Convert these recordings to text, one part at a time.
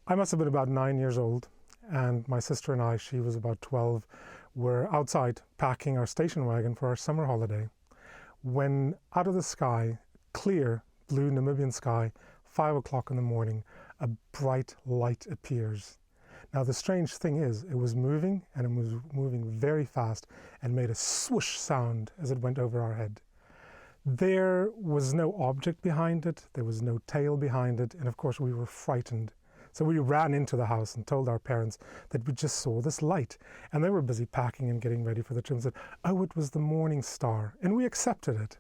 I must have been about 9 years old, and my sister and I, she was about 12, were outside packing our station wagon for our summer holiday, when out of the sky, clear blue Namibian sky, 5 o'clock in the morning, a bright light appears. Now the strange thing is, it was moving, and it was moving very fast and made a swoosh sound as it went over our head. There was no object behind it, there was no tail behind it, and of course we were frightened. So we ran into the house and told our parents that we just saw this light. And they were busy packing and getting ready for the trip and said, oh, it was the morning star. And we accepted it.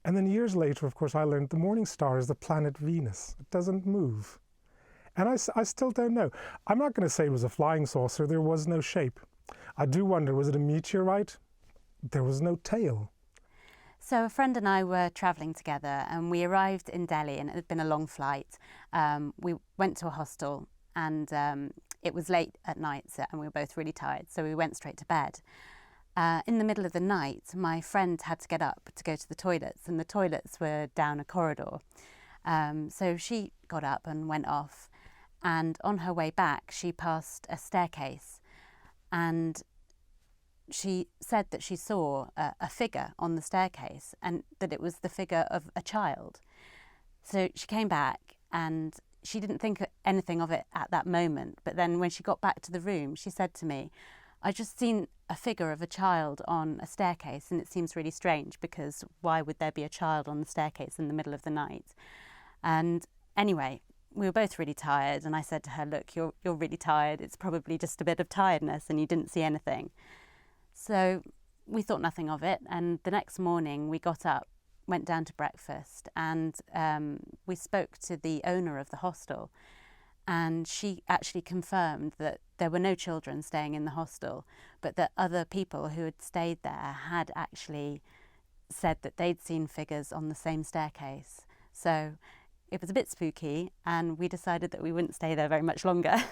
And then years later, of course, I learned the morning star is the planet Venus. It doesn't move. And I still don't know. I'm not going to say it was a flying saucer. There was no shape. I do wonder, was it a meteorite? There was no tail. So a friend and I were travelling together, and we arrived in Delhi, and it had been a long flight. We went to a hostel, and it was late at night, and we were both really tired, so we went straight to bed. In the middle of the night, my friend had to get up to go to the toilets, and the toilets were down a corridor. So she got up and went off, and on her way back, she passed a staircase, and she said that she saw a figure on the staircase, and that it was the figure of a child. So she came back, and she didn't think anything of it at that moment. But then when she got back to the room, she said to me, I just seen a figure of a child on a staircase, and it seems really strange, because why would there be a child on the staircase in the middle of the night? And anyway, we were both really tired, and I said to her, look, you're really tired. It's probably just a bit of tiredness, and you didn't see anything. So we thought nothing of it, and the next morning we got up, went down to breakfast, and we spoke to the owner of the hostel, and she actually confirmed that there were no children staying in the hostel, but that other people who had stayed there had actually said that they'd seen figures on the same staircase. So it was a bit spooky, and we decided that we wouldn't stay there very much longer.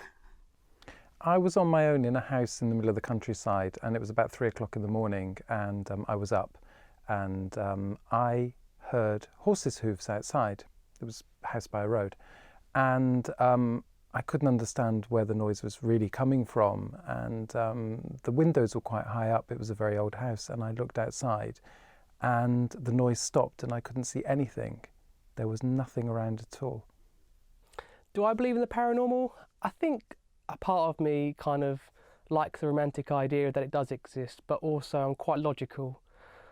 I was on my own in a house in the middle of the countryside, and it was about 3 o'clock in the morning, and I was up, and I heard horses' hooves outside. It was a house by a road, and I couldn't understand where the noise was really coming from, and the windows were quite high up. It was a very old house, and I looked outside, and the noise stopped, and I couldn't see anything. There was nothing around at all. Do I believe in the paranormal? I think a part of me kind of likes the romantic idea that it does exist, but also I'm quite logical.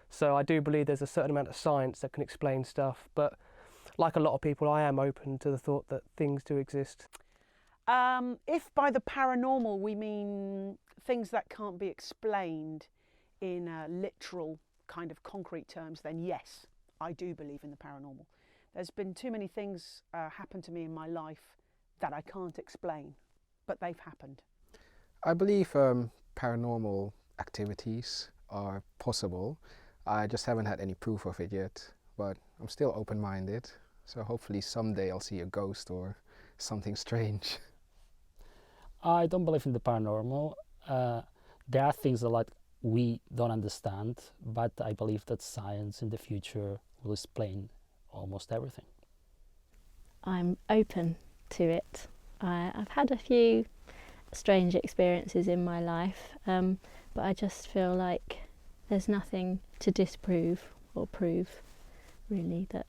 So I do believe there's a certain amount of science that can explain stuff, but like a lot of people, I am open to the thought that things do exist. If by the paranormal we mean things that can't be explained in literal kind of concrete terms, then yes, I do believe in the paranormal. There's been too many things happen to me in my life that I can't explain, but they've happened. I believe paranormal activities are possible. I just haven't had any proof of it yet, but I'm still open-minded. So hopefully someday I'll see a ghost or something strange. I don't believe in the paranormal. There are things that we don't understand, but I believe that science in the future will explain almost everything. I'm open to it. I've had a few strange experiences in my life, but I just feel like there's nothing to disprove or prove, really, that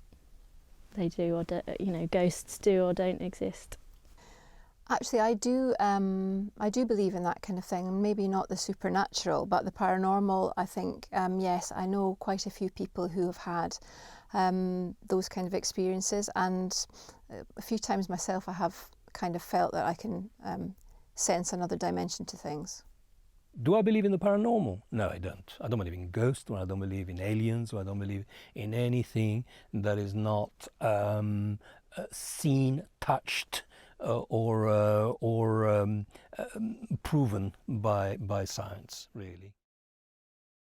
they do or don't, ghosts do or don't exist. Actually, I do believe in that kind of thing, and maybe not the supernatural, but the paranormal. I think yes, I know quite a few people who have had those kind of experiences, and a few times myself I have kind of felt that I can sense another dimension to things. Do I believe in the paranormal? No, I don't. I don't believe in ghosts, or I don't believe in aliens, or I don't believe in anything that is not seen, touched, or proven by science, really.